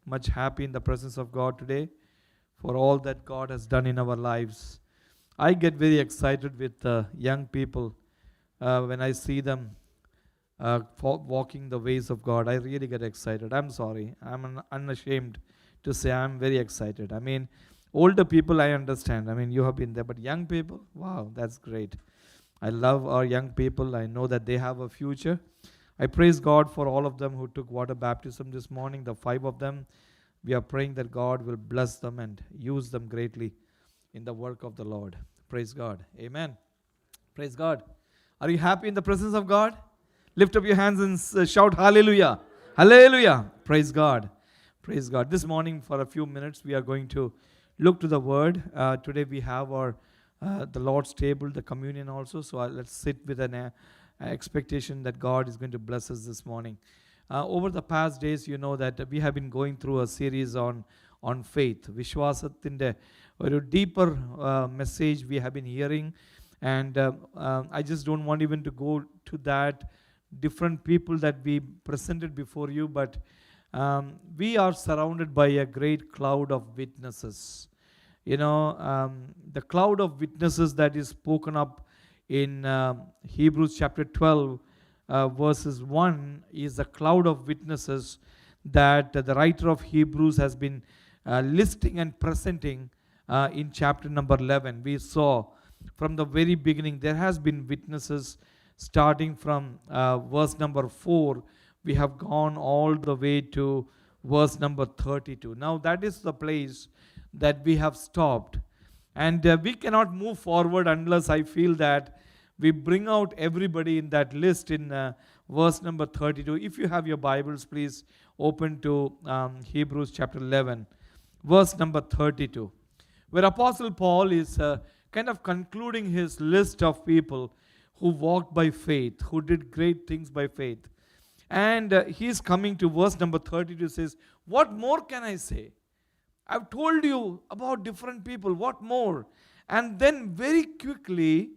much happy in the presence of God today for all that God has done in our lives. I get very excited with young people when I see them walking the ways of God. I really get excited. I'm sorry. I'm unashamed to say I'm very excited. I mean, older people I understand. I mean, you have been there. But young people, wow, that's great. I love our young people. I know that they have a future. I praise God for all of them who took water baptism this morning, the 5 of them. We are praying that God will bless them and use them greatly in the work of the Lord. Praise God. Amen. Praise God. Are you happy in the presence of God? Lift up your hands and shout hallelujah. Hallelujah. Praise God. Praise God. This morning for a few minutes we are going to look to the Word. Today we have our the Lord's table, the communion also. So let's sit with an expectation that God is going to bless us this morning. Over the past days, you know that we have been going through a series on faith. Vishwasathinte ഒരു deeper message we have been hearing, and I just don't want even to go to that different people that we presented before you, but we are surrounded by a great cloud of witnesses. You know, the cloud of witnesses that is spoken up in Hebrews chapter 12 verses 1 is a cloud of witnesses that the writer of Hebrews has been listing and presenting in chapter number 11. We saw from the very beginning there has been witnesses starting from verse number 4. We have gone all the way to verse number 32. Now that is the place that we have stopped, and we cannot move forward unless I feel that we bring out everybody in that list in verse number 32. If you have your Bibles, please open to Hebrews chapter 11, verse number 32, where Apostle Paul is kind of concluding his list of people who walked by faith, who did great things by faith. And he is coming to verse number 32, says, what more can I say? I've told you about different people, what more? And then very quickly,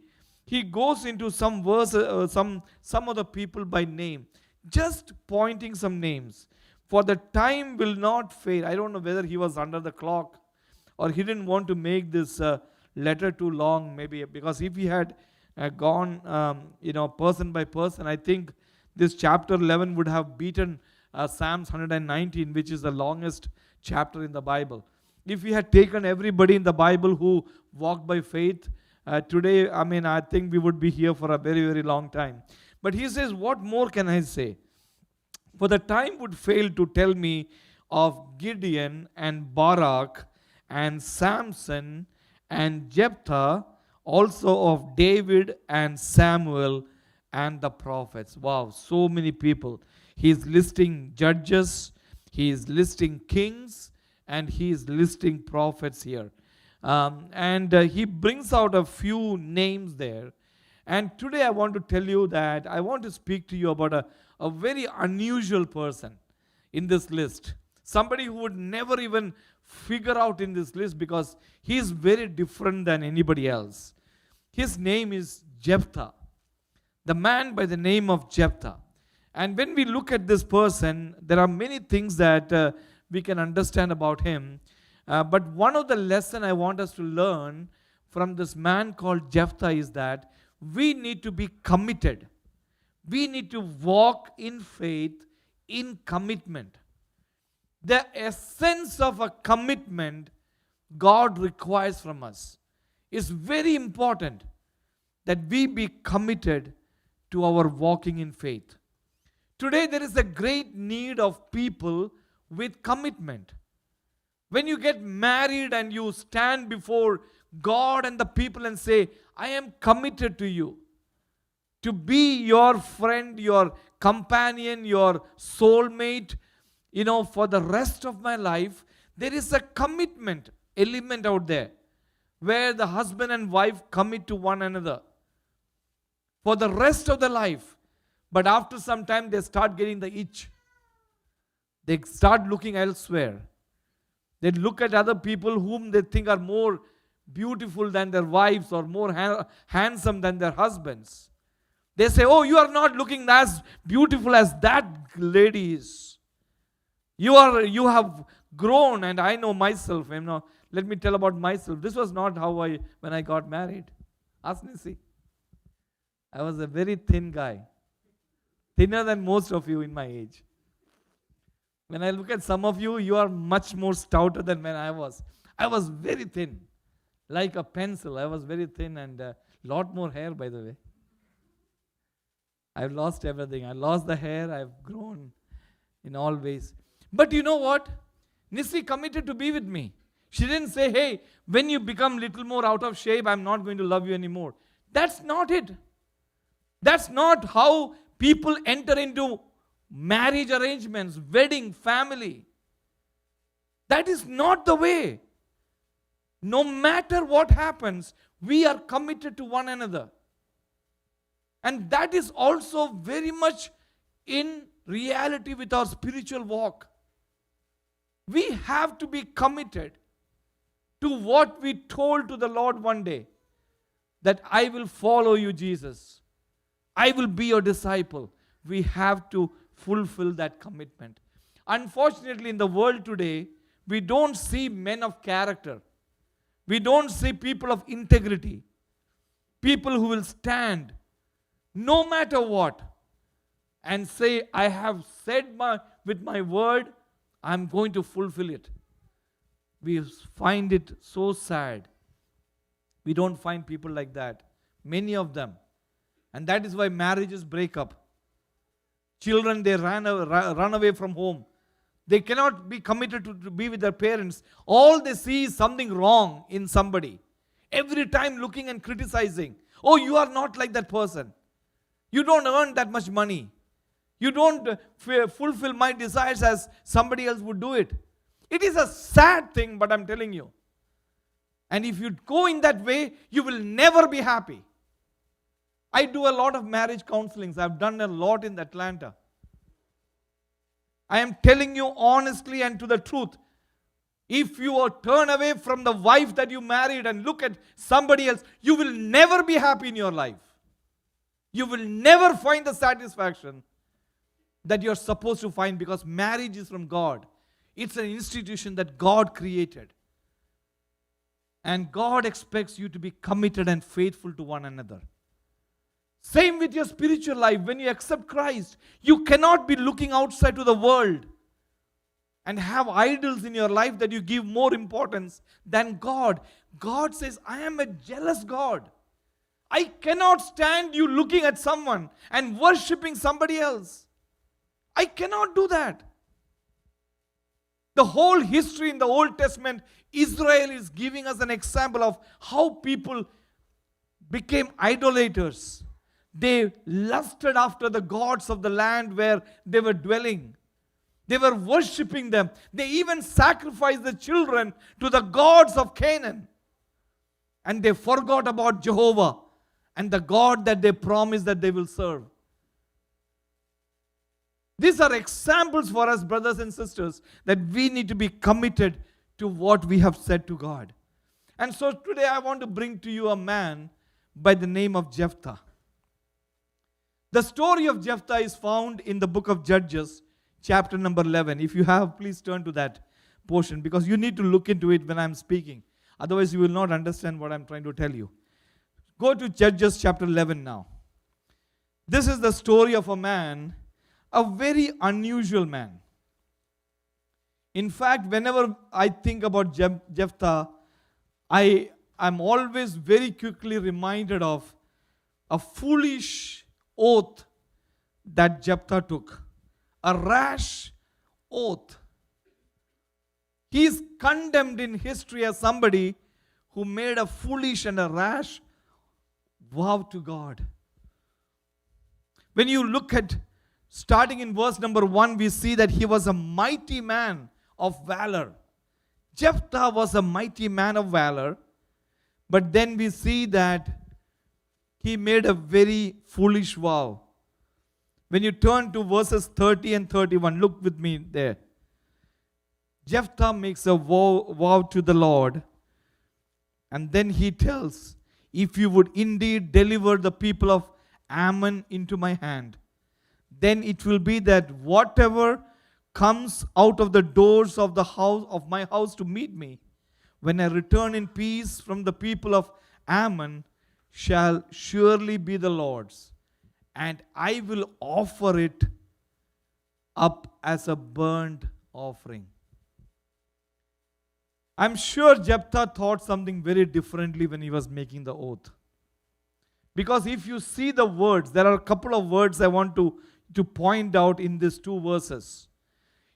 he goes into some verse, some of the people by name, just pointing some names. For the time will not fade. I don't know whether he was under the clock or he didn't want to make this letter too long, maybe, because if he had gone, person by person, I think this chapter 11 would have beaten Psalms 119, which is the longest chapter in the Bible. If we had taken everybody in the Bible who walked by faith, today, I think we would be here for a very, very long time. But he says, what more can I say? For the time would fail to tell me of Gideon and Barak and Samson and Jephthah, also of David and Samuel and the prophets. Wow, so many people. He is listing judges, he is listing kings, and he is listing prophets here. And he brings out a few names there. And today I want to tell you that I want to speak to you about a very unusual person in this list. Somebody who would never even figure out in this list because he is very different than anybody else. His name is Jephthah, the man by the name of Jephthah. And when we look at this person, there are many things that we can understand about him. But one of the lessons I want us to learn from this man called Jephthah is that we need to be committed. We need to walk in faith, in commitment. The essence of a commitment God requires from us is very important, that we be committed to our walking in faith. Today there is a great need of people with commitment. When you get married and you stand before God and the people and say, I am committed to you, to be your friend, your companion, your soulmate, for the rest of my life, there is a commitment element out there where the husband and wife commit to one another for the rest of their life. But after some time, they start getting the itch. They start looking elsewhere. They look at other people whom they think are more beautiful than their wives or more handsome than their husbands. They say, oh, you are not looking as beautiful as that lady is. You have grown, and I know myself. Let me tell about myself. This was not how when I got married. Ask Nisi. I was a very thin guy, thinner than most of you in my age. When I look at some of you, you are much more stouter than when I was. I was very thin, like a pencil. I was very thin, and a lot more hair, by the way. I've lost everything. I lost the hair. I've grown in all ways. But you know what? Nisi committed to be with me. She didn't say, hey, when you become little more out of shape, I'm not going to love you anymore. That's not it. That's not how people enter into marriage arrangements, wedding, family. That is not the way. No matter what happens, we are committed to one another. And that is also very much in reality with our spiritual walk. We have to be committed to what we told to the Lord one day, that I will follow you, Jesus. I will be your disciple. We have to fulfill that commitment. Unfortunately, in the world today, we don't see men of character. We don't see people of integrity. People who will stand no matter what and say, I have said with my word, I'm going to fulfill it. We find it so sad. We don't find people like that. Many of them. And that is why marriages break up. Children, they run away from home. They cannot be committed to be with their parents. All they see is something wrong in somebody. Every time looking and criticizing. Oh, you are not like that person. You don't earn that much money. You don't fulfill my desires as somebody else would do it. It is a sad thing, but I'm telling you. And if you go in that way, you will never be happy. I do a lot of marriage counselings. I've done a lot in Atlanta. I am telling you honestly and to the truth. If you turn away from the wife that you married and look at somebody else, you will never be happy in your life. You will never find the satisfaction that you're supposed to find, because marriage is from God. It's an institution that God created. And God expects you to be committed and faithful to one another. Same with your spiritual life. When you accept Christ, you cannot be looking outside to the world and have idols in your life that you give more importance than God. God says, I am a jealous God. I cannot stand you looking at someone and worshipping somebody else. I cannot do that. The whole history in the Old Testament, Israel is giving us an example of how people became idolaters. They lusted after the gods of the land where they were dwelling. They were worshipping them. They even sacrificed the children to the gods of Canaan. And they forgot about Jehovah and the God that they promised that they will serve. These are examples for us, brothers and sisters, that we need to be committed to what we have said to God. And so today I want to bring to you a man by the name of Jephthah. The story of Jephthah is found in the book of Judges, chapter number 11. If you have, please turn to that portion, because you need to look into it when I'm speaking. Otherwise, you will not understand what I'm trying to tell you. Go to Judges chapter 11 now. This is the story of a man, a very unusual man. In fact, whenever I think about Jephthah, I am always very quickly reminded of a foolish oath that Jephthah took. A rash oath. He is condemned in history as somebody who made a foolish and a rash vow to God. When you look at, starting in verse number 1, we see that he was a mighty man of valor. Jephthah was a mighty man of valor, but then we see that he made a very foolish vow. When you turn to verses 30 and 31, look with me there. Jephthah makes a vow to the Lord, and then he tells, if you would indeed deliver the people of Ammon into my hand, then it will be that whatever comes out of the doors of the house of my house to meet me, when I return in peace from the people of Ammon, shall surely be the Lord's, and I will offer it up as a burnt offering. I'm sure Jephthah thought something very differently when he was making the oath. Because if you see the words, there are a couple of words I want to point out in these two verses.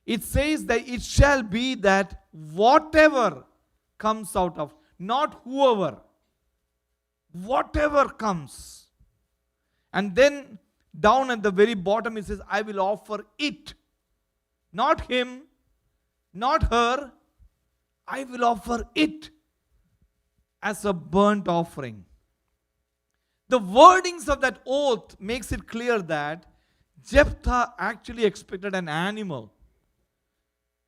It says that it shall be that whatever comes out of, not whoever, whatever comes. And then down at the very bottom it says, I will offer it. Not him, not her. I will offer it as a burnt offering. The wordings of that oath makes it clear that Jephthah actually expected an animal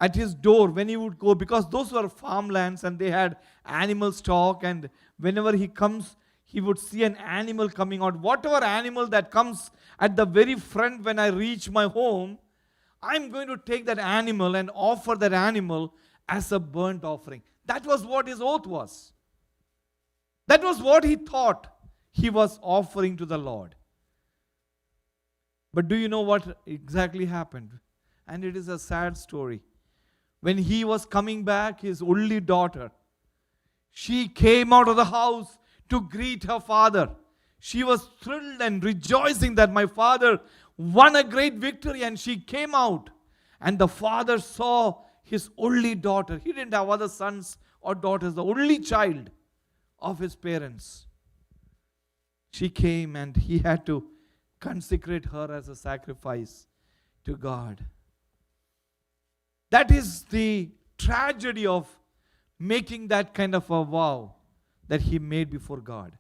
at his door when he would go, because those were farmlands and they had animal stock, and whenever he comes, he would see an animal coming out. Whatever animal that comes at the very front when I reach my home, I'm going to take that animal and offer that animal as a burnt offering. That was what his oath was. That was what he thought he was offering to the Lord. But do you know what exactly happened? And it is a sad story. When he was coming back, his only daughter, she came out of the house to greet her father. She was thrilled and rejoicing that my father won a great victory, and she came out. And the father saw his only daughter. He didn't have other sons or daughters, the only child of his parents. She came and he had to consecrate her as a sacrifice to God. That is the tragedy of making that kind of a vow that he made before God.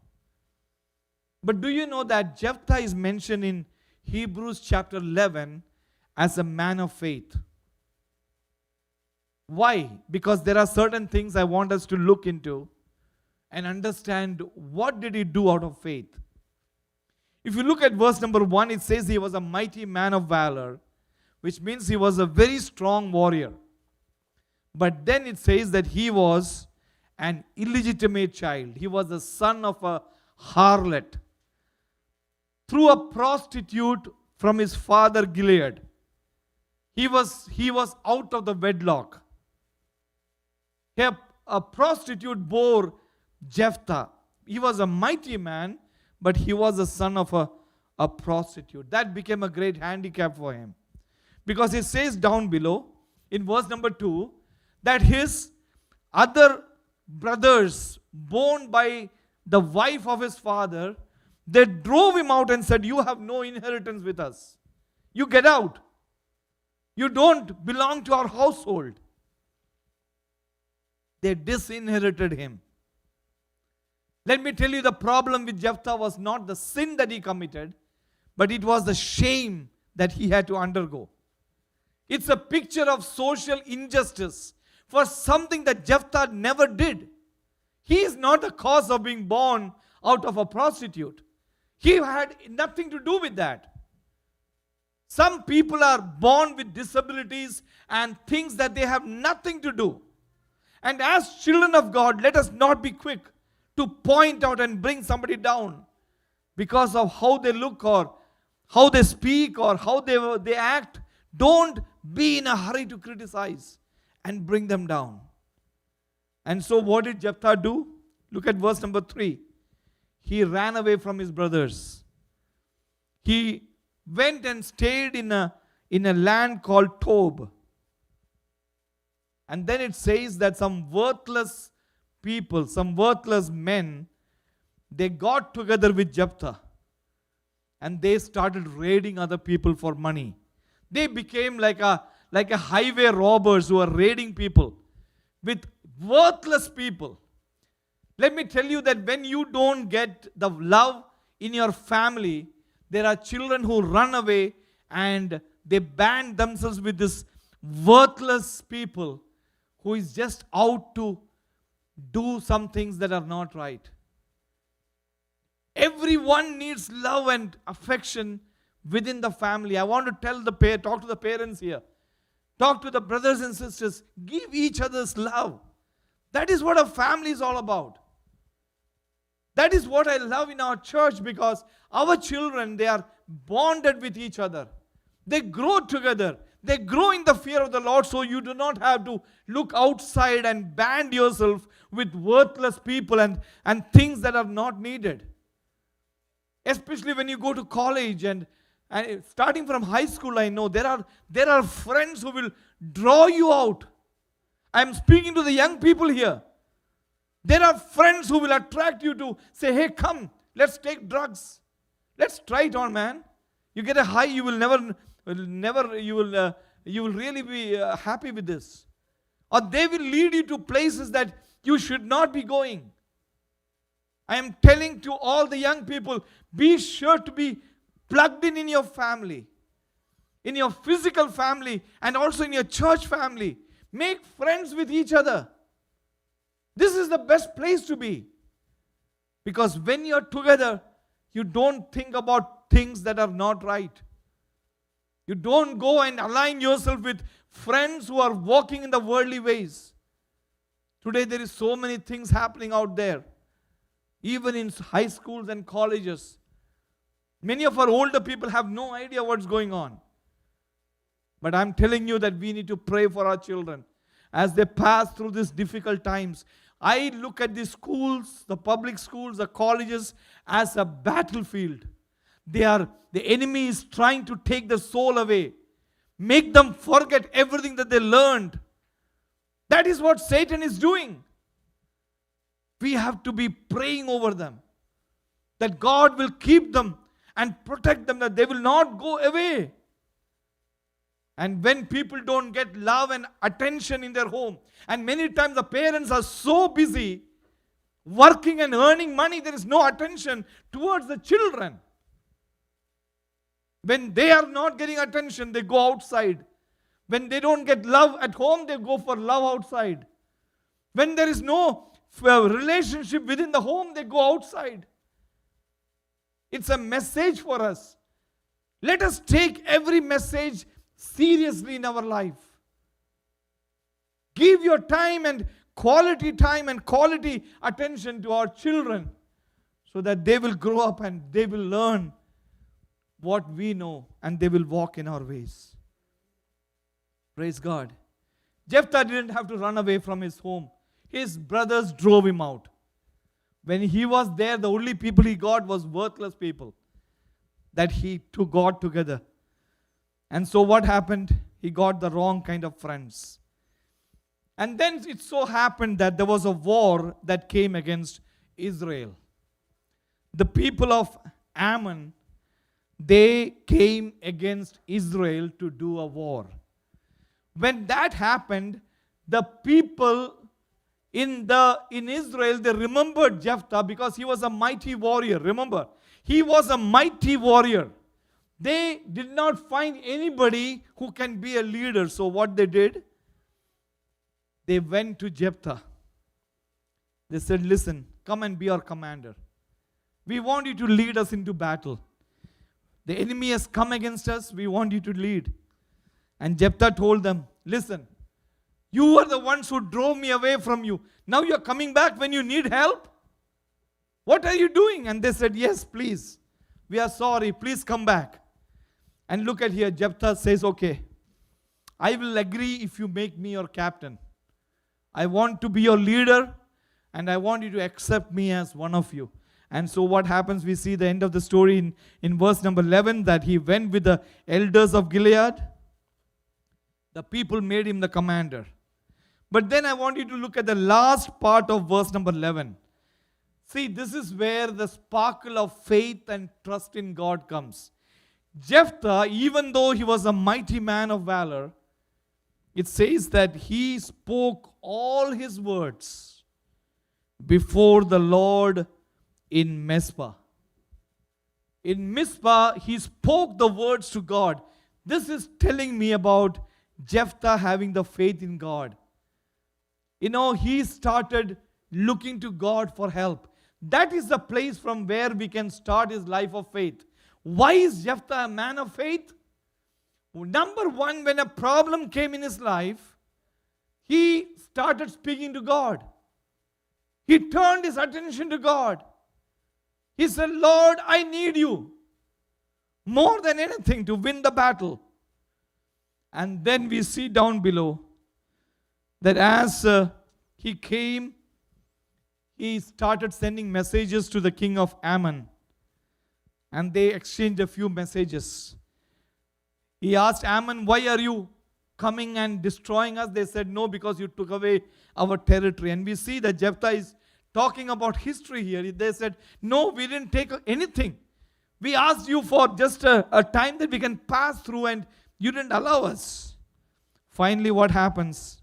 But do you know that Jephthah is mentioned in Hebrews chapter 11 as a man of faith? Why? Because there are certain things I want us to look into and understand what did he do out of faith. If you look at verse number 1, it says he was a mighty man of valor, which means he was a very strong warrior. But then it says that he was an illegitimate child. He was the son of a harlot, through a prostitute from his father Gilead. He was out of the wedlock. A prostitute bore Jephthah. He was a mighty man, but he was the son of a prostitute. That became a great handicap for him. Because it says down below, in verse number 2, that his other brothers, born by the wife of his father, they drove him out and said, you have no inheritance with us. You get out. You don't belong to our household. They disinherited him. Let me tell you, the problem with Jephthah was not the sin that he committed, but it was the shame that he had to undergo. It's a picture of social injustice for something that Jephthah never did. He is not the cause of being born out of a prostitute. He had nothing to do with that. Some people are born with disabilities and things that they have nothing to do. And as children of God, let us not be quick to point out and bring somebody down because of how they look or how they speak or how they act. Don't be in a hurry to criticize and bring them down. And so what did Jephthah do? Look at verse number 3. He ran away from his brothers. He went and stayed in a land called Tob. And then it says that some worthless people, some worthless men, they got together with Jephthah and they started raiding other people for money. They became like a highway robbers who are raiding people with worthless people. Let me tell you that when you don't get the love in your family, there are children who run away and they band themselves with this worthless people who is just out to do some things that are not right. Everyone needs love and affection within the family. I want to talk to the parents here. Talk to the brothers and sisters. Give each other's love. That is what a family is all about. That is what I love in our church, because our children, they are bonded with each other. They grow together. They grow in the fear of the Lord, so you do not have to look outside and band yourself with worthless people and things that are not needed. Especially when you go to college and starting from high school, I know there are friends who will draw you out. I am speaking to the young people here. There are friends who will attract you to say, hey, come, let's take drugs. Let's try it on, man. You get a high, you will really be happy with this. Or they will lead you to places that you should not be going. I am telling to all the young people, be sure to be plugged in your family, in your physical family, and also in your church family. Make friends with each other. This is the best place to be. Because when you're together, you don't think about things that are not right. You don't go and align yourself with friends who are walking in the worldly ways. Today there is so many things happening out there. Even in high schools and colleges. Many of our older people have no idea what's going on. But I'm telling you that we need to pray for our children as they pass through these difficult times. I look at the schools, the public schools, the colleges as a battlefield. The enemy is trying to take the soul away. Make them forget everything that they learned. That is what Satan is doing. We have to be praying over them. That God will keep them and protect them, that they will not go away. And when people don't get love and attention in their home, and many times the parents are so busy working and earning money, there is no attention towards the children. When they are not getting attention, they go outside. When they don't get love at home, they go for love outside. When there is no relationship within the home, they go outside. It's a message for us. Let us take every message seriously in our life. Give your time and quality attention to our children, so that they will grow up and they will learn what we know and they will walk in our ways. Praise God. Jephthah didn't have to run away from his home. His brothers drove him out. When he was there, the only people he got was worthless people that he got together. And so what happened? He got the wrong kind of friends. And then it so happened that there was a war that came against Israel. The people of Ammon, they came against Israel to do a war. When that happened, the people in Israel, they remembered Jephthah because he was a mighty warrior. Remember, he was a mighty warrior. They did not find anybody who can be a leader. So what they did, they went to Jephthah. They said, listen, come and be our commander. We want you to lead us into battle. The enemy has come against us. We want you to lead. And Jephthah told them, listen, you were the ones who drove me away from you. Now you're coming back when you need help? What are you doing? And they said, yes, please. We are sorry. Please come back. And look at here. Jephthah says, okay, I will agree if you make me your captain. I want to be your leader, and I want you to accept me as one of you. And so what happens? We see the end of the story in verse number 11, that he went with the elders of Gilead. The people made him the commander. But then I want you to look at the last part of verse number 11. See, this is where the sparkle of faith and trust in God comes. Jephthah, even though he was a mighty man of valor, it says that he spoke all his words before the Lord in Mizpah. In Mizpah, he spoke the words to God. This is telling me about Jephthah having the faith in God. You know, he started looking to God for help. That is the place from where we can start his life of faith. Why is Jephthah a man of faith? Number one, when a problem came in his life, he started speaking to God. He turned his attention to God. He said, Lord, I need you more than anything to win the battle. And then we see down below that as he came, he started sending messages to the king of Ammon. And they exchanged a few messages. He asked Ammon, why are you coming and destroying us? They said, no, because you took away our territory. And we see that Jephthah is talking about history here. They said, no, we didn't take anything. We asked you for just a time that we can pass through and you didn't allow us. Finally, what happens?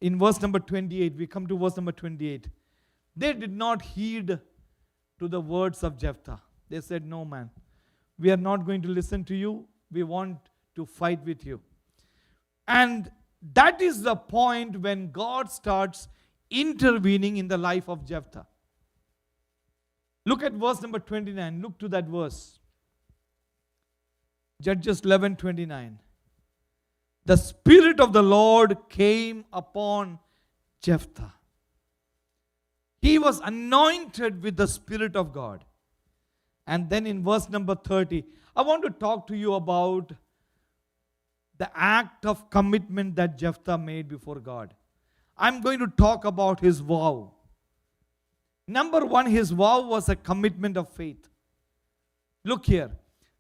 In verse number 28, we come to verse number 28. They did not heed to the words of Jephthah. They said, no man, we are not going to listen to you. We want to fight with you. And that is the point when God starts intervening in the life of Jephthah. Look at verse number 29. Look to that verse. Judges 11:29. The Spirit of the Lord came upon Jephthah. He was anointed with the Spirit of God. And then in verse number 30, I want to talk to you about the act of commitment that Jephthah made before God. I'm going to talk about his vow. Number one, his vow was a commitment of faith. Look here.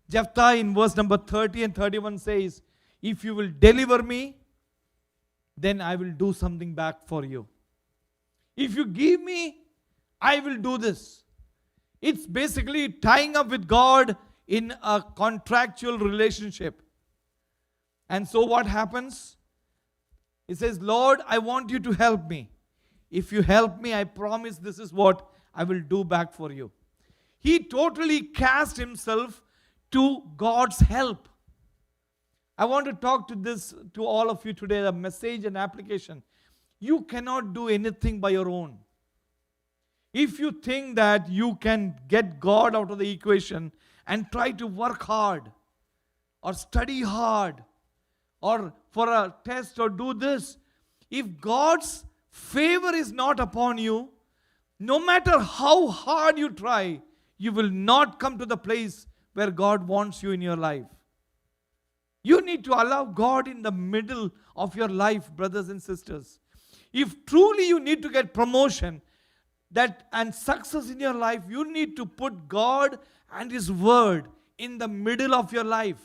Jephthah in verse number 30 and 31 says, if you will deliver me, then I will do something back for you. If you give me, I will do this. It's basically tying up with God in a contractual relationship. And so what happens? He says, Lord, I want you to help me. If you help me, I promise this is what I will do back for you. He totally cast himself to God's help. I want to talk to all of you today, the message and application. You cannot do anything by your own. If you think that you can get God out of the equation and try to work hard or study hard or for a test or do this, if God's favor is not upon you, no matter how hard you try, you will not come to the place where God wants you in your life. You need to allow God in the middle of your life, brothers and sisters. If truly you need to get promotion and success in your life, you need to put God and His Word in the middle of your life.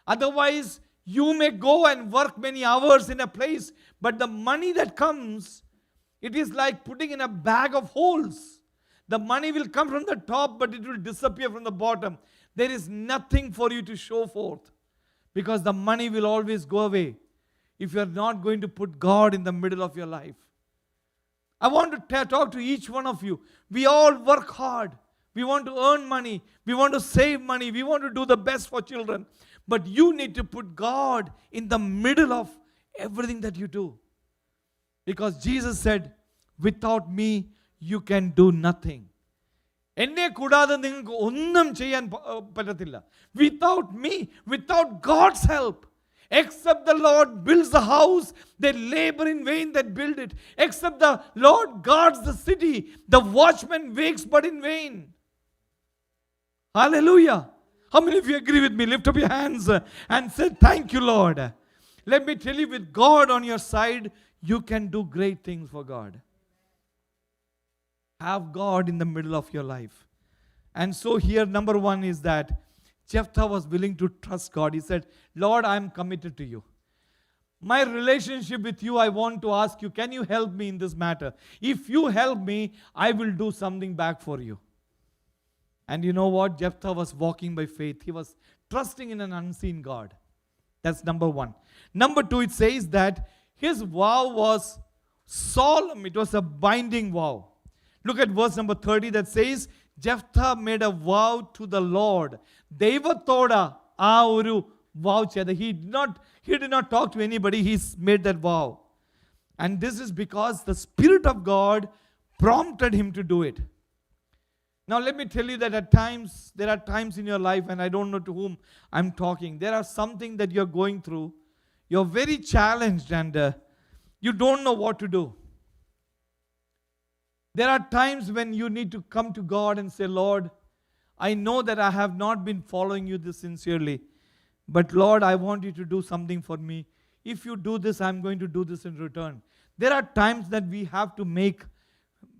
Otherwise, you may go and work many hours in a place, but the money that comes, it is like putting in a bag of holes. The money will come from the top, but it will disappear from the bottom. There is nothing for you to show forth, because the money will always go away if you are not going to put God in the middle of your life. I want to talk to each one of you. We all work hard. We want to earn money. We want to save money. We want to do the best for children. But you need to put God in the middle of everything that you do. Because Jesus said, without me, you can do nothing. എന്നെ കൂടാതെ നിങ്ങൾക്ക് ഒന്നും ചെയ്യാൻ പറ്റത്തില്ല. Without me, without God's help, except the Lord builds the house, they labor in vain that build it. Except the Lord guards the city, the watchman wakes but in vain. Hallelujah. How many of you agree with me? Lift up your hands and say, thank you, Lord. Let me tell you, with God on your side, you can do great things for God. Have God in the middle of your life. And so here, number one is that Jephthah was willing to trust God. He said, Lord, I am committed to you. My relationship with you, I want to ask you, can you help me in this matter? If you help me, I will do something back for you. And you know what? Jephthah was walking by faith. He was trusting in an unseen God. That's number one. Number two, it says that his vow was solemn. It was a binding vow. Look at verse number 30 that says, Jephthah made a vow to the Lord. Devathoda aa oru vow cheyada. He did not talk to anybody. He made that vow. And this is because the Spirit of God prompted him to do it. Now let me tell you that at times, there are times in your life, and I don't know to whom I'm talking, there are something that you're going through. You're very challenged and you don't know what to do. There are times when you need to come to God and say, Lord, I know that I have not been following you this sincerely, but Lord, I want you to do something for me. If you do this, I'm going to do this in return. There are times that we have to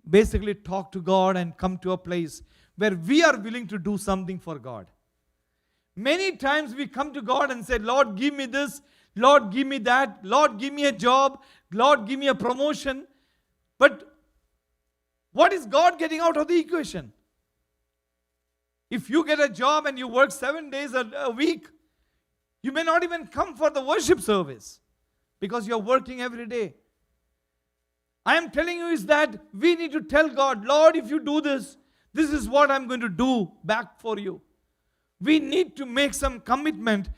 basically talk to God and come to a place where we are willing to do something for God. Many times we come to God and say, Lord, give me this. Lord, give me that. Lord, give me a job. Lord, give me a promotion. But what is God getting out of the equation? If you get a job and you work 7 days a week, you may not even come for the worship service because you're working every day. I am telling you is that we need to tell God, Lord, if you do this, this is what I'm going to do back for you. We need to make some commitment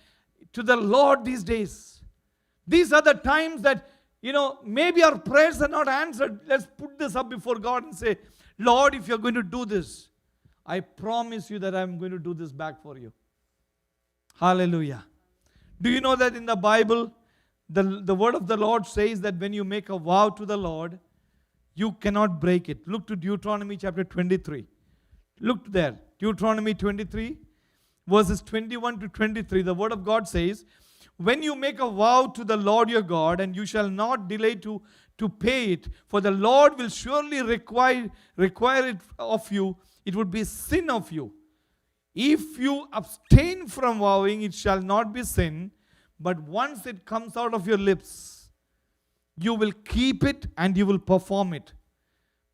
to the Lord these days. These are the times that, maybe our prayers are not answered. Let's put this up before God and say, Lord, if you're going to do this, I promise you that I'm going to do this back for you. Hallelujah. Do you know that in the Bible, the word of the Lord says that when you make a vow to the Lord, you cannot break it. Look to Deuteronomy chapter 23. Look there. Deuteronomy 23, verses 21 to 23. The word of God says, when you make a vow to the Lord your God, and you shall not delay to pay it, for the Lord will surely require it of you. It would be sin of you. If you abstain from vowing, it shall not be sin, but once it comes out of your lips, you will keep it and you will perform it,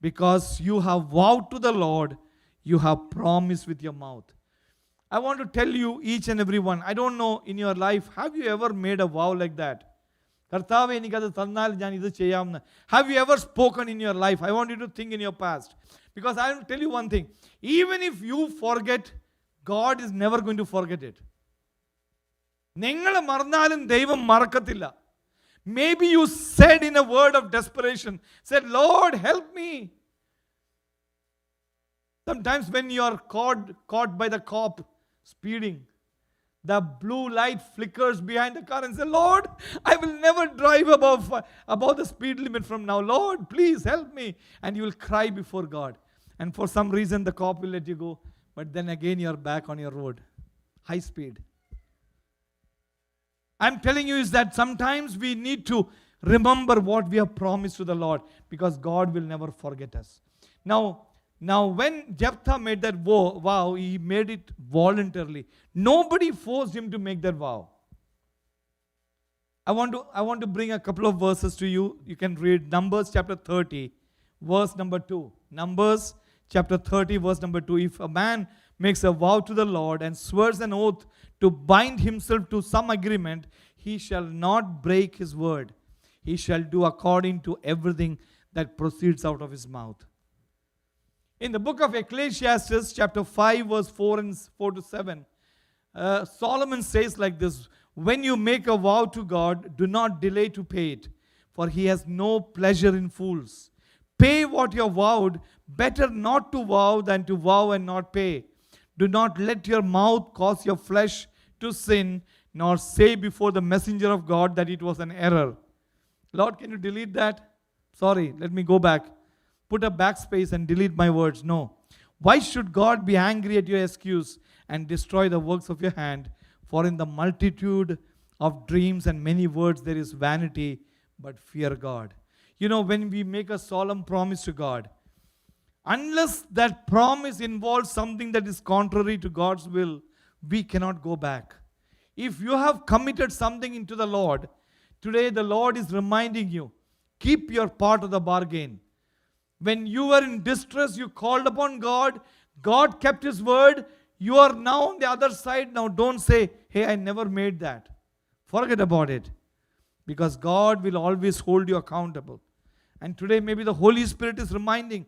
because you have vowed to the Lord, you have promised with your mouth. I want to tell you, each and every one, I don't know in your life, have you ever made a vow like that? Have you ever spoken in your life? I want you to think in your past. Because I will tell you one thing. Even if you forget, God is never going to forget it. Maybe you said in a word of desperation, said, Lord, help me. Sometimes when you are caught by the cop speeding, the blue light flickers behind the car and say, Lord, I will never drive above the speed limit from now. Lord, please help me. And you will cry before God. And for some reason, the cop will let you go. But then again, you're back on your road. High speed. I'm telling you is that sometimes we need to remember what we have promised to the Lord, because God will never forget us. Now when Jephthah made that vow, he made it voluntarily. Nobody forced him to make that vow. I want to bring a couple of verses to you. You can read Numbers chapter 30, verse number 2. Numbers chapter 30, verse number 2. If a man makes a vow to the Lord and swears an oath to bind himself to some agreement, he shall not break his word. He shall do according to everything that proceeds out of his mouth. In the book of Ecclesiastes, chapter 5, verse 4 to 7, Solomon says like this, when you make a vow to God, do not delay to pay it, for he has no pleasure in fools. Pay what you have vowed. Better not to vow than to vow and not pay. Do not let your mouth cause your flesh to sin, nor say before the messenger of God that it was an error. Lord, can you delete that? Sorry, let me go back. Put a backspace and delete my words. No. Why should God be angry at your excuse and destroy the works of your hand? For in the multitude of dreams and many words there is vanity, but fear God. When we make a solemn promise to God, unless that promise involves something that is contrary to God's will, we cannot go back. If you have committed something into the Lord, today the Lord is reminding you, keep your part of the bargain. When you were in distress, you called upon God. God kept His word. You are now on the other side. Now don't say, hey, I never made that. Forget about it. Because God will always hold you accountable. And today maybe the Holy Spirit is reminding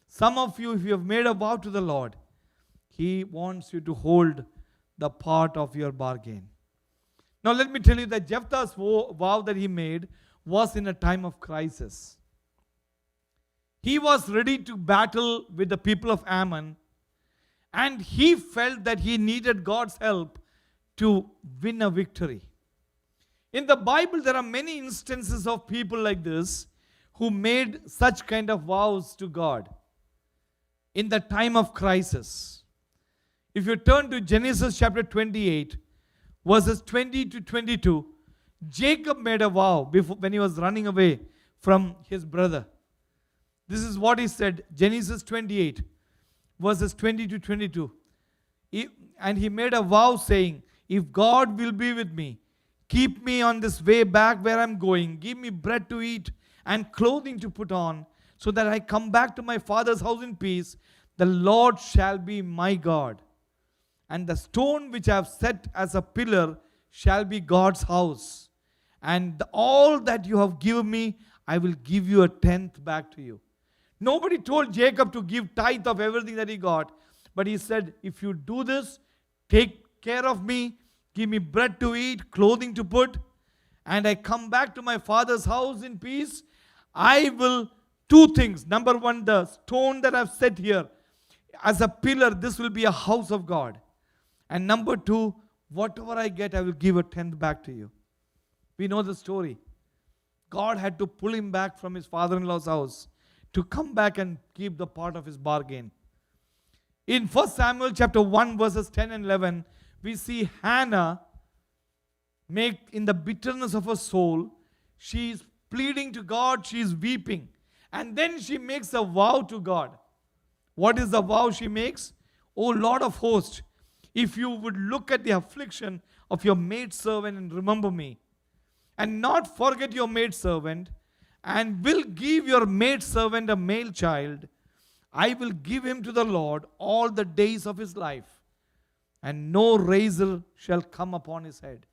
some of you, if you have made a vow to the Lord, He wants you to hold the part of your bargain. Now let me tell you that Jephthah's vow that he made was in a time of crisis. He was ready to battle with the people of Ammon, And he felt that he needed God's help to win a victory. In the Bible, there are many instances of people like this who made such kind of vows to God in the time of crisis. If you turn to Genesis chapter 28, verses 20 to 22, Jacob made a vow before, when he was running away from his brother. This is what he said, Genesis 28, verses 20 to 22. And he made a vow saying, if God will be with me, keep me on this way back where I'm going, give me bread to eat and clothing to put on, so that I come back to my father's house in peace, the Lord shall be my God. And the stone which I have set as a pillar shall be God's house. And all that you have given me, I will give you a tenth back to you. Nobody told Jacob to give tithe of everything that he got. But he said, if you do this, take care of me, give me bread to eat, clothing to put, and I come back to my father's house in peace, I will two things. Number one, the stone that I've set here as a pillar, this will be a house of God. And number two, whatever I get, I will give a tenth back to you. We know the story. God had to pull him back from his father-in-law's house to come back and keep the part of his bargain. In 1 Samuel chapter 1 verses 10 and 11, we see Hannah make in the bitterness of her soul, she is pleading to God, she is weeping. And then she makes a vow to God. What is the vow she makes? O Lord of hosts, if you would look at the affliction of your maidservant and remember me, and not forget your maidservant, and will give your maidservant a male child, I will give him to the Lord all the days of his life, and no razor shall come upon his head.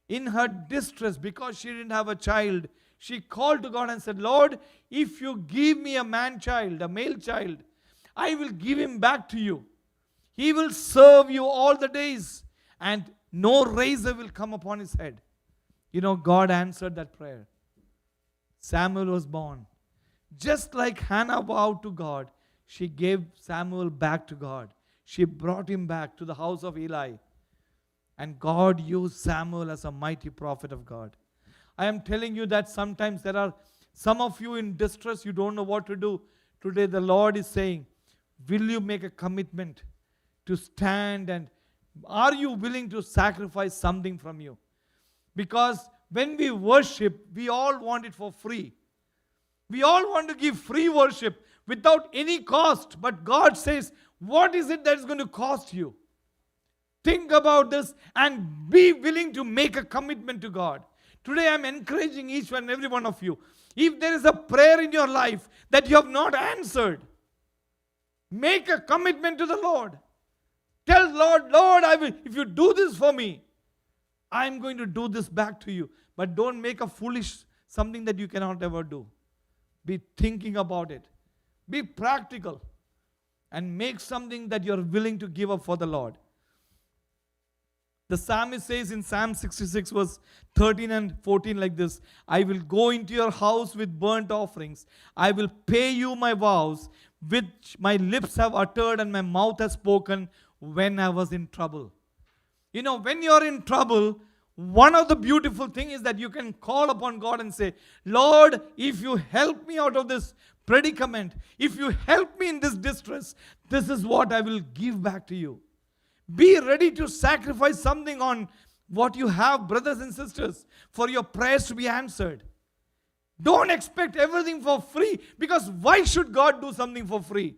In her distress, because she didn't have a child, she called to God and said, Lord, if you give me a man child, a male child, I will give him back to you. He will serve you all the days, and no razor will come upon his head. You know, God answered that prayer. Samuel was born. Just like Hannah vowed to God, she gave Samuel back to God. She brought him back to the house of Eli. And God used Samuel as a mighty prophet of God. I am telling you that sometimes there are some of you in distress, you don't know what to do. Today the Lord is saying, will you make a commitment to stand, and are you willing to sacrifice something from you? Because when we worship, we all want it for free. We all want to give free worship without any cost. But God says, what is it that is going to cost you? Think about this and be willing to make a commitment to God. Today I am encouraging each and every one of you. If there is a prayer in your life that you have not answered, make a commitment to the Lord. Tell Lord, if you do this for me, I am going to do this back to you. But don't make a foolish something that you cannot ever do. Be thinking about it. Be practical. And make something that you are willing to give up for the Lord. The psalmist says in Psalm 66 verse 13 and 14 like this, I will go into your house with burnt offerings. I will pay you my vows, which my lips have uttered and my mouth has spoken when I was in trouble. You know, when you are in trouble, one of the beautiful things is that you can call upon God and say, Lord, if you help me out of this predicament, if you help me in this distress, this is what I will give back to you. Be ready to sacrifice something on what you have, brothers and sisters, for your prayers to be answered. Don't expect everything for free, because why should God do something for free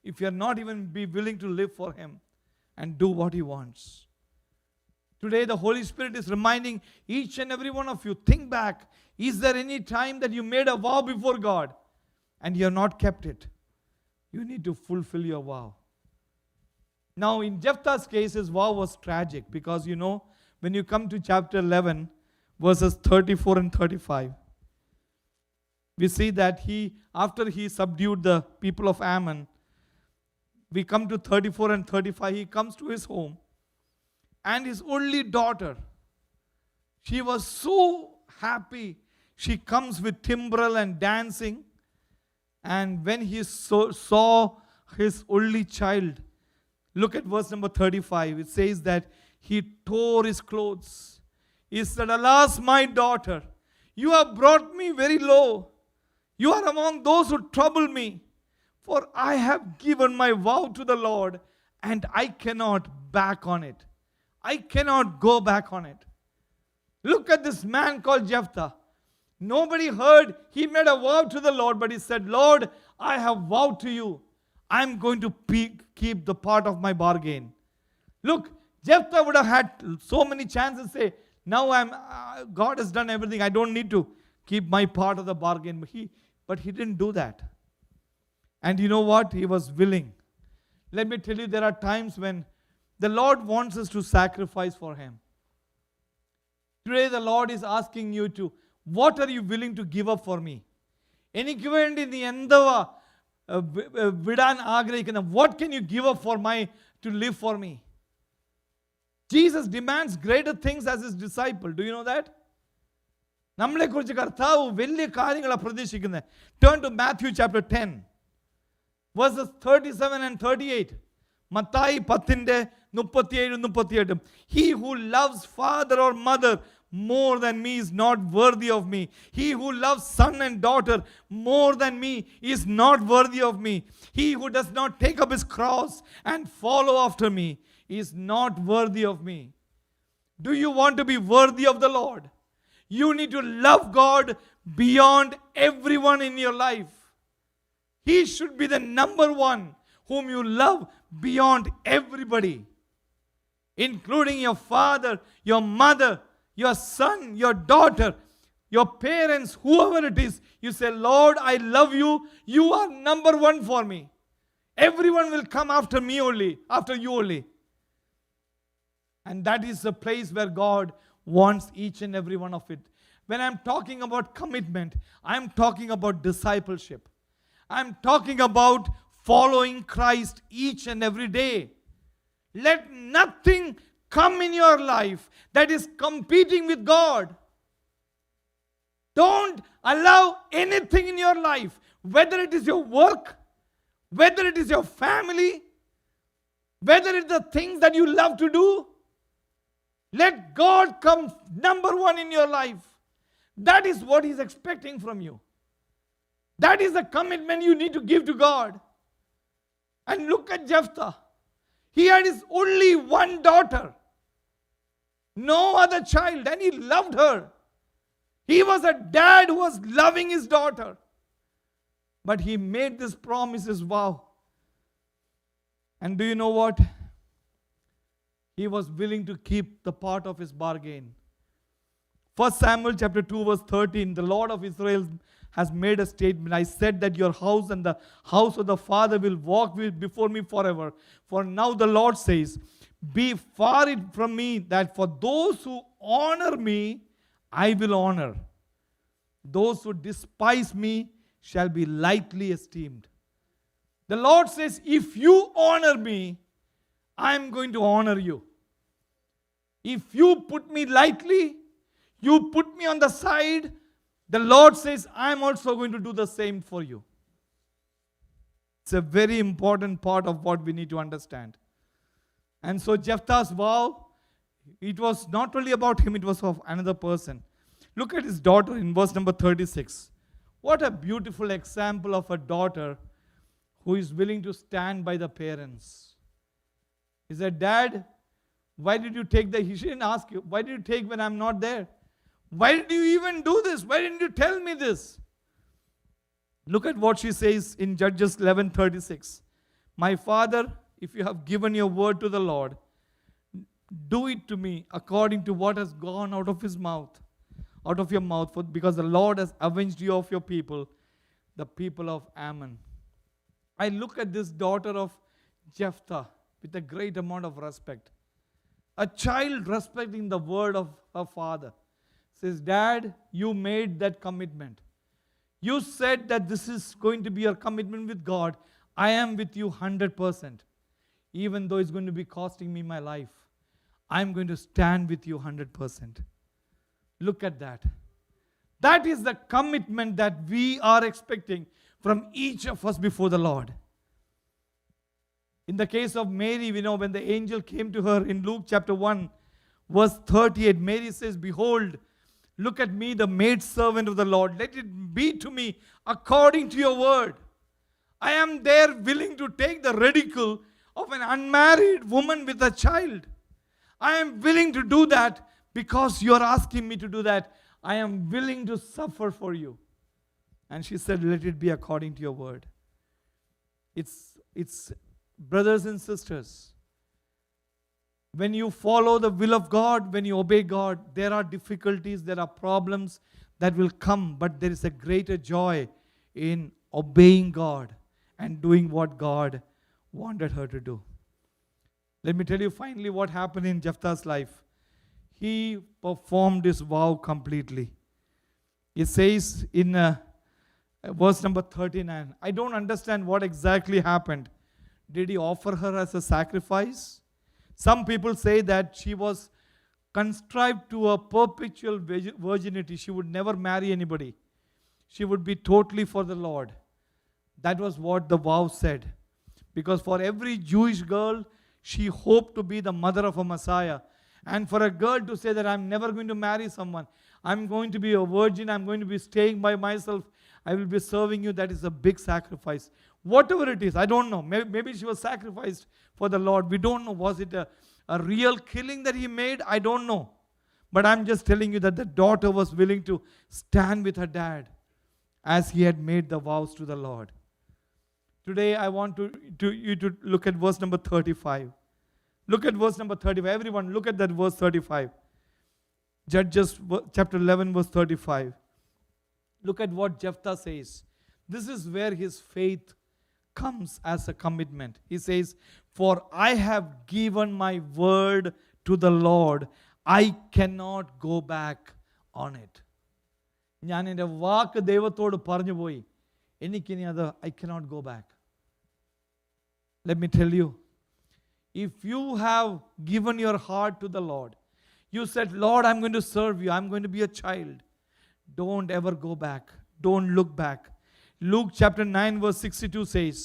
if you're not even be willing to live for Him and do what He wants? Today the Holy Spirit is reminding each and every one of you, think back. Is there any time that you made a vow before God and you have not kept it? You need to fulfill your vow. Now in Jephthah's case, his vow was tragic, because you know, when you come to chapter 11, verses 34 and 35, we see that after he subdued the people of Ammon, we come to 34 and 35, he comes to his home, and his only daughter, she was so happy. She comes with timbrel and dancing. And when he saw his only child Look at verse number 35. It says that he tore his clothes. He said, "Alas, my daughter, you have brought me very low. You are among those who trouble me. For I have given my vow to the Lord, and I cannot back on it." I cannot go back on it. Look at this man called Jephthah. Nobody heard. He made a vow to the Lord, but he said, "Lord, I have vowed to you. I'm going to keep the part of my bargain." Look, Jephthah would have had so many chances to say, "Now God has done everything. I don't need to keep my part of the bargain." But he didn't do that. And you know what? He was willing. Let me tell you, there are times when the Lord wants us to sacrifice for Him. Today the Lord is asking you to, what are you willing to give up for me? എനിക്ക് വേണ്ടി നീ എന്തുവാ വിടാൻ ആഗ്രഹിക്കുന്ന? What can you give up for to live for me? Jesus demands greater things as His disciple. Do you know that? നമ്മളെക്കുറിച്ച് കർത്താവ് വലിയ കാര്യങ്ങളാണ് പ്രതീക്ഷിക്കുന്നത്. Turn to Matthew chapter 10, verses 37 and 38. Mathai 10:37-38. He who loves father or mother more than me is not worthy of me. He who loves son and daughter more than me is not worthy of me. He who does not take up his cross and follow after me is not worthy of me. Do you want to be worthy of the Lord? You need to love God beyond everyone in your life. He should be the number one whom you love beyond everybody, including your father, your mother, your son, your daughter, your parents, whoever it is. You say, "Lord, I love you. You are number one for me. Everyone will come after me only, after you only." And that is the place where God wants each and every one of it. When I'm talking about commitment, I'm talking about discipleship. I'm talking about following Christ each and every day. Let nothing come in your life that is competing with God. Don't allow anything in your life, whether it is your work, whether it is your family, whether it's the things that you love to do. Let God come number one in your life. That is what He's expecting from you. That is the commitment you need to give to God. And look at Jephthah. He had his only one daughter, no other child, and he loved her. He was a dad who was loving his daughter. But he made this promise, this vow. And do you know what? He was willing to keep the part of his bargain. 1 Samuel chapter 2 verse 13, the Lord of Israel has made a statement. "I said that your house and the house of the Father will walk before me forever. For now the Lord says, be far it from me that for those who honor me, I will honor. Those who despise me shall be lightly esteemed." The Lord says, if you honor me, I am going to honor you. If you put me lightly, you put me on the side, the Lord says, I am also going to do the same for you. It's a very important part of what we need to understand. And so Jephthah's vow, it was not only about him, it was of another person. Look at his daughter in verse number 36. What a beautiful example of a daughter who is willing to stand by the parents. He said, "Dad, why did you take the..." He didn't ask you, "Why did you take when I'm not there? Why did you even do this? Why didn't you tell me this?" Look at what she says in Judges 11:36. "My father, if you have given your word to the Lord, do it to me according to what has gone out of his mouth, out of your mouth, because the Lord has avenged you of your people, the people of Ammon." I look at this daughter of Jephthah with a great amount of respect. A child respecting the word of her father. Says, "Dad, you made that commitment. You said that this is going to be your commitment with God. I am with you 100%. Even though it's going to be costing me my life, I'm going to stand with you 100%. Look at that. That is the commitment that we are expecting from each of us before the Lord. In the case of Mary, we know when the angel came to her in Luke chapter 1, verse 38, Mary says, "Behold, look at me, the maidservant of the Lord. Let it be to me according to your word." I am there willing to take the ridicule of an unmarried woman with a child. I am willing to do that because you are asking me to do that. I am willing to suffer for you. And she said, "Let it be according to your word." It's brothers and sisters, when you follow the will of God, when you obey God, there are difficulties, there are problems that will come, but there is a greater joy in obeying God and doing what God wanted her to do. Let me tell you finally what happened in Jephthah's life. He performed his vow completely. It says in verse number 39, I don't understand what exactly happened. Did he offer her as a sacrifice? Some people say that she was conscribed to a perpetual virginity. She would never marry anybody. She would be totally for the Lord. That was what the vow said. Because for every Jewish girl, she hoped to be the mother of a Messiah. And for a girl to say that I'm never going to marry someone, I'm going to be a virgin, I'm going to be staying by myself, I will be serving you, that is a big sacrifice. Whatever it is, I don't know. Maybe she was sacrificed for the Lord. We don't know. Was it a real killing that he made? I don't know. But I'm just telling you that the daughter was willing to stand with her dad as he had made the vows to the Lord. Today I want you to look at verse number 35. Look at verse number 35. Everyone, look at that verse 35. Judges chapter 11 verse 35. Look at what Jephthah says. This is where his faith comes as a commitment. He says, "For I have given my word to the Lord. I cannot go back on it." ഞാൻ എൻ്റെ വാക്ക് ദൈവത്തോട് പറഞ്ഞു പോയി. എനിക്കിനി അത് I cannot go back. Let me tell you, if you have given your heart to the Lord, you said, "Lord, I'm going to serve you. I'm going to be a child." Don't ever go back. Don't look back. Luke chapter 9 verse 62 says,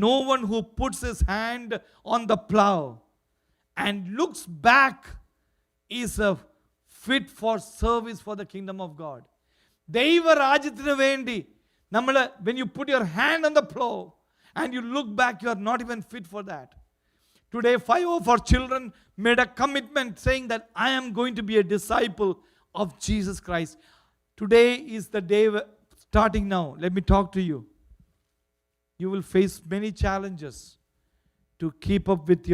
"No one who puts his hand on the plow and looks back is a fit for service for the kingdom of God." ദൈവരാജ്യത്തിന് വേണ്ടി when you put your hand on the plow and you look back, you are not even fit for that. Today 5 of our children made a commitment saying that I am going to be a disciple of Jesus Christ. Today is the day. Starting now, let me talk to you. You will face many challenges to keep up with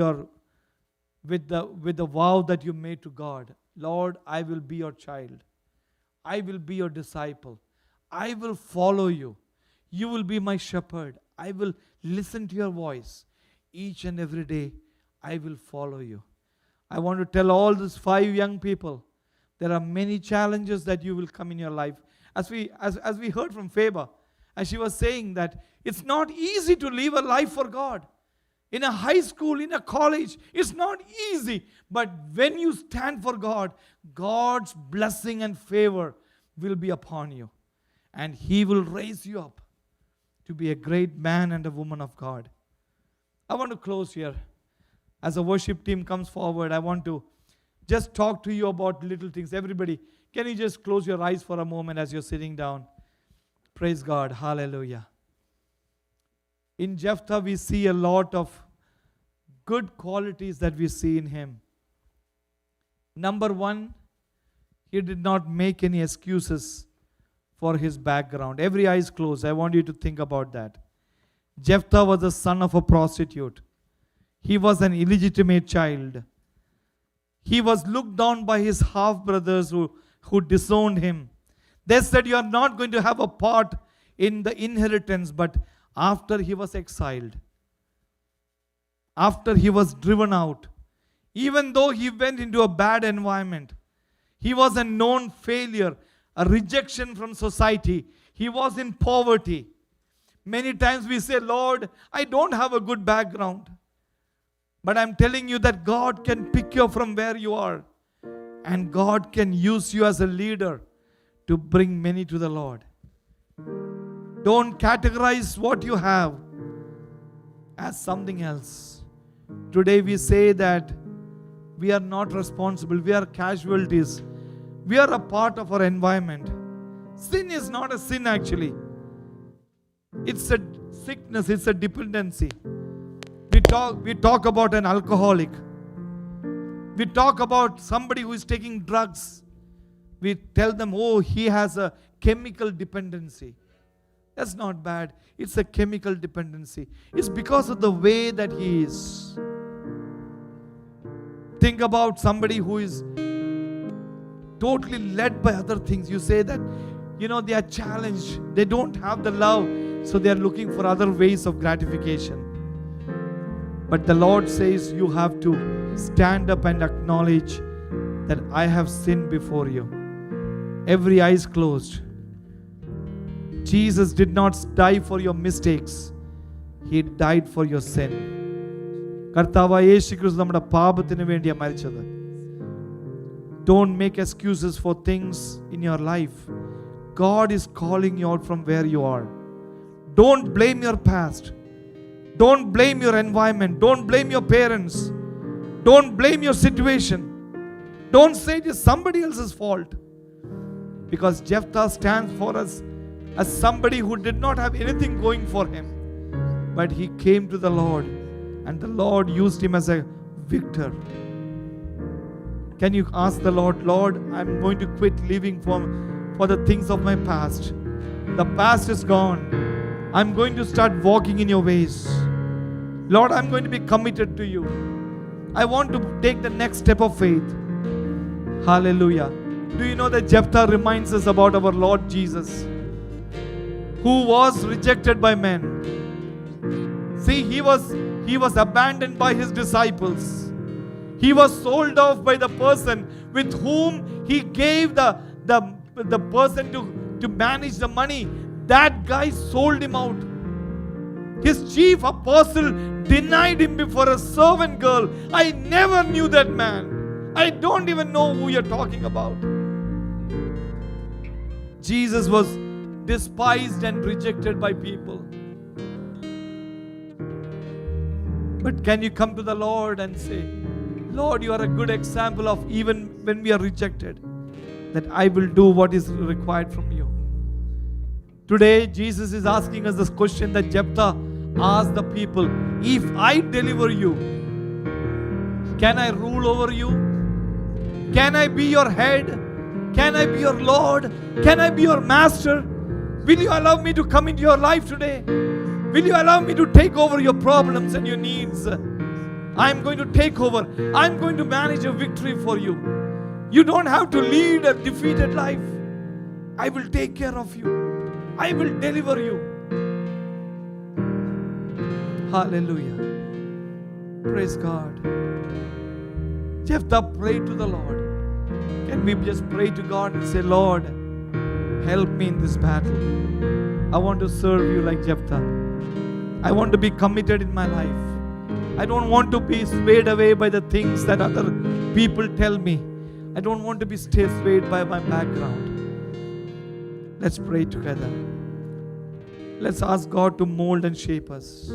the vow that you made to God. Lord, I will be your child. I will be your disciple. I will follow you. You will be my shepherd. I will listen to your voice. Each and every day, I will follow you. I want to tell all these 5 young people, there are many challenges that you will come in your life. As we heard from Faber, as she was saying that it's not easy to live a life for God. In a high school, in a college, it's not easy. But when you stand for God, God's blessing and favor will be upon you. And He will raise you up to be a great man and a woman of God. I want to close here. As the worship team comes forward, I want to just talk to you about little things. Everybody, can you just close your eyes for a moment as you're sitting down? Praise God. Hallelujah. In Jephthah, we see a lot of good qualities that we see in him. Number 1, he did not make any excuses for his background. Every eye is closed. I want you to think about that. Jephthah was the son of a prostitute. He was an illegitimate child. He was looked down by his half-brothers who disowned him. They said, "You are not going to have a part in the inheritance." But after he was exiled, after he was driven out, even though he went into a bad environment, he was a known failure, a rejection from society. He was in poverty. Many times we say, "Lord, I don't have a good background." But I'm telling you that God can pick you up from where you are. And God can use you as a leader to bring many to the Lord. Don't categorize what you have as something else. Today we say that we are not responsible, we are casualties, we are a part of our environment. Sin is not a sin actually. It's a sickness, it's a dependency. We talk about an alcoholic. We talk about somebody who is taking drugs. We tell them, oh, he has a chemical dependency. That's not bad. It's a chemical dependency. It's because of the way that he is. Think about somebody who is totally led by other things. You say that, they are challenged. They don't have the love. So they are looking for other ways of gratification. But the Lord says you have to stand up and acknowledge that I have sinned before you. Every eye is closed. Jesus did not die for your mistakes. He died for your sin. കർത്താവായ യേശുക്രിസ്തു നമ്മുടെ പാപത്തിന് വേണ്ടിയാണ് മരിച്ചത്. Don't make excuses for things in your life. God is calling you out from where you are. Don't blame your past. Don't blame your environment. Don't blame your parents. Don't blame your situation. Don't say it is somebody else's fault. Because Jephthah stands for us as somebody who did not have anything going for him. But he came to the Lord, and the Lord used him as a victor. Can you ask the Lord, Lord, I'm going to quit living for the things of my past. The past is gone. I'm going to start walking in your ways. Lord, I'm going to be committed to you. I want to take the next step of faith. Hallelujah. Do you know that Jephthah reminds us about our Lord Jesus, who was rejected by men? See, he was abandoned by his disciples. He was sold off by the person with whom he gave the person to manage the money. That guy sold him out. His chief apostle denied him before a servant girl. I never knew that man. I don't even know who you're talking about. Jesus was despised and rejected by people. But can you come to the Lord and say, Lord, you are a good example of even when we are rejected, that I will do what is required from you. Today, Jesus is asking us this question that Jephthah asked the people. If I deliver you, can I rule over you? Can I be your head? Can I be your Lord? Can I be your master? Will you allow me to come into your life today? Will you allow me to take over your problems and your needs? I'm going to take over. I'm going to manage a victory for you. You don't have to lead a defeated life. I will take care of you. I will deliver you. Hallelujah. Praise God. Jephthah prayed to the Lord. Can we just pray to God and say, Lord, help me in this battle. I want to serve you like Jephthah. I want to be committed in my life. I don't want to be swayed away by the things that other people tell me. I don't want to be swayed by my background. Let's pray together. Let's ask God to mold and shape us.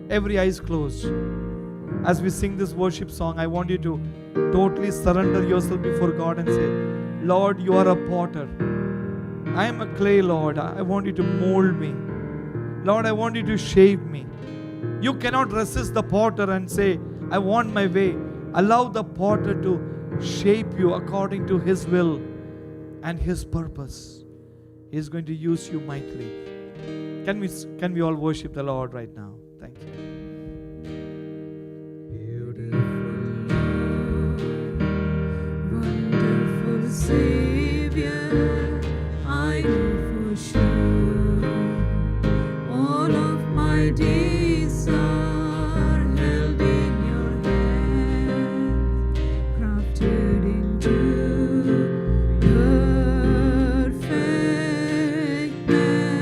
Every eye is closed. As we sing this worship song, I want you to totally surrender yourself before God and say, Lord, you are a potter. I am a clay, Lord. I want you to mold me. Lord, I want you to shape me. You cannot resist the potter and say, I want my way. Allow the potter to shape you according to his will and his purpose. He is going to use you mightily. Can we all worship the Lord right now? Thank you. Wonderful Savior, I know for sure all of my days are held in your hands, crafted into perfect man.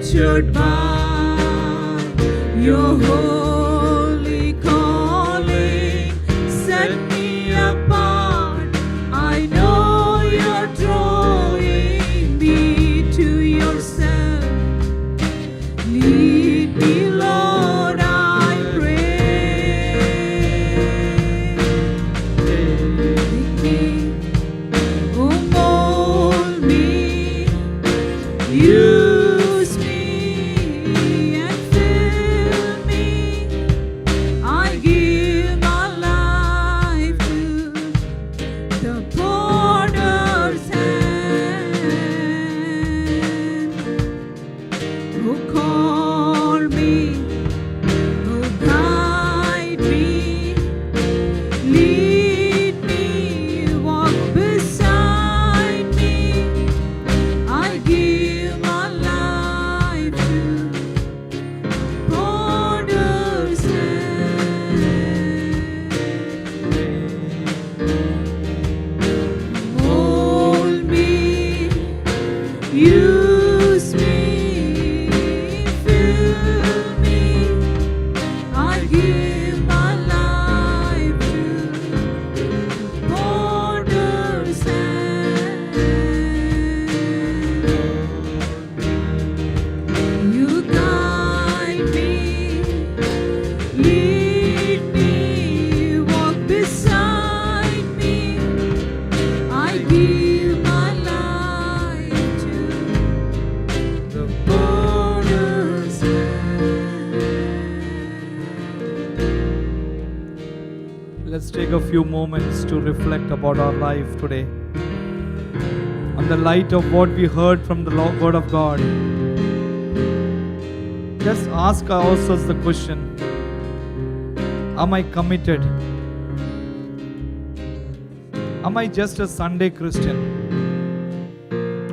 captured by your holy calling. Set me apart. I know you're drawing me to yourself. Lead me, Lord, I pray. Take me, oh, mold me, use me and fill me. I give my life to the potter's hand. Oh, call me, oh, guide me, lead me, walk beside me. I give my life to potter's hand. Mold me, use me, fill me. I give my life to the potter's hand. You guide me, lead me, walk beside me. I give my life to the potter's hand. Let's take a few moments to reflect about our life today. On the light of what we heard from the Word of God, let's ask ourselves the question: am I committed? Am I just a Sunday Christian?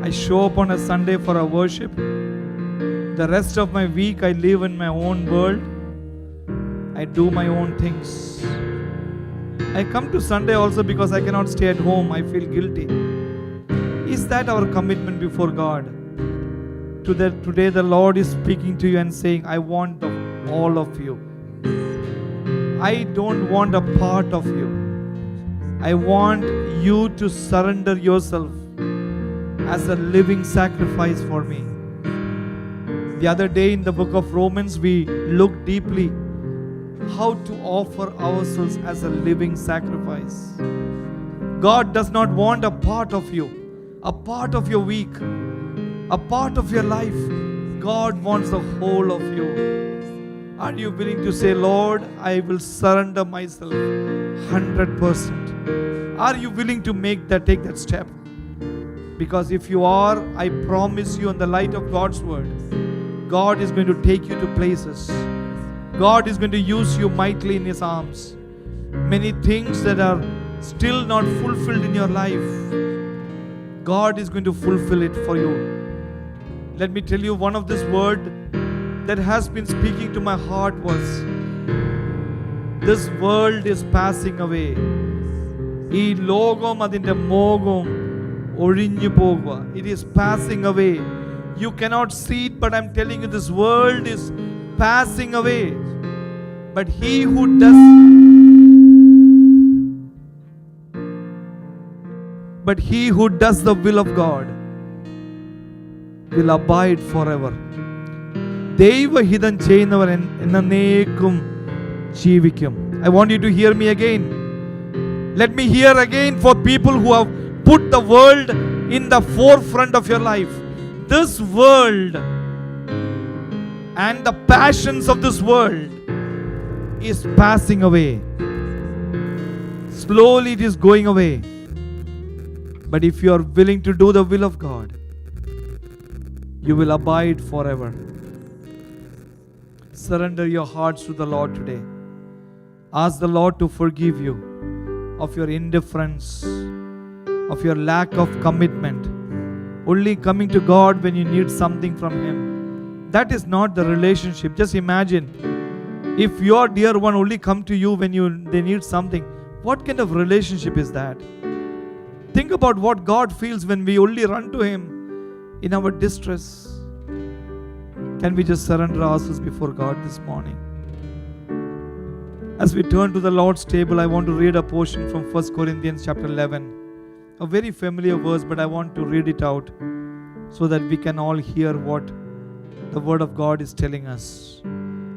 I show up on a Sunday for a worship. The rest of my week I live in my own world. I do my own things. I come to Sunday also because I cannot stay at home. I feel guilty. Is that our commitment before God? Today the Lord is speaking to you and saying, I want all of you. I don't want a part of you. I want you to surrender yourself as a living sacrifice for me. The other day in the book of Romans, we looked deeply how to offer ourselves as a living sacrifice. God does not want a part of you, a part of your week, a part of your life. God wants the whole of you. Are you willing to say, Lord, I will surrender myself 100%? Are you willing to take that step? Because if you are, I promise you, in the light of God's word, God is going to take you to places. God is going to use you mightily in His arms. Many things that are still not fulfilled in your life, God is going to fulfill it for you. Let me tell you, one of this word that has been speaking to my heart was, this world is passing away. Ee logam adinte mogam orinju pogva. It is passing away. You cannot see it, but I'm telling you, this world is passing away. But he who does the will of God will abide forever. ദൈവഹിതം ചെയ്യുന്നവർ എന്നേക്കും ജീവിക്കും. I want you to hear me again. Let me hear again for people who have put the world in the forefront of your life. This world and the passions of this world is passing away. Slowly it is going away. But if you are willing to do the will of God, you will abide forever. Surrender your hearts to the Lord today. Ask the Lord to forgive you of your indifference, of your lack of commitment. Only coming to God when you need something from Him. That is not the relationship. Just imagine, if your dear one only come to you when they need something, what kind of relationship is that? Think about what God feels when we only run to Him in our distress. Can we just surrender ourselves before God this morning? As we turn to the Lord's table, I want to read a portion from 1 Corinthians chapter 11. A very familiar verse, but I want to read it out so that we can all hear what the Word of God is telling us.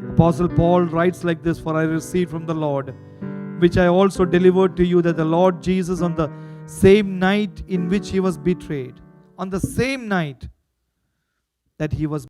Apostle Paul writes like this, "For I received from the Lord, which I also delivered to you, that the Lord Jesus, on the same night in which he was betrayed, on the same night that he was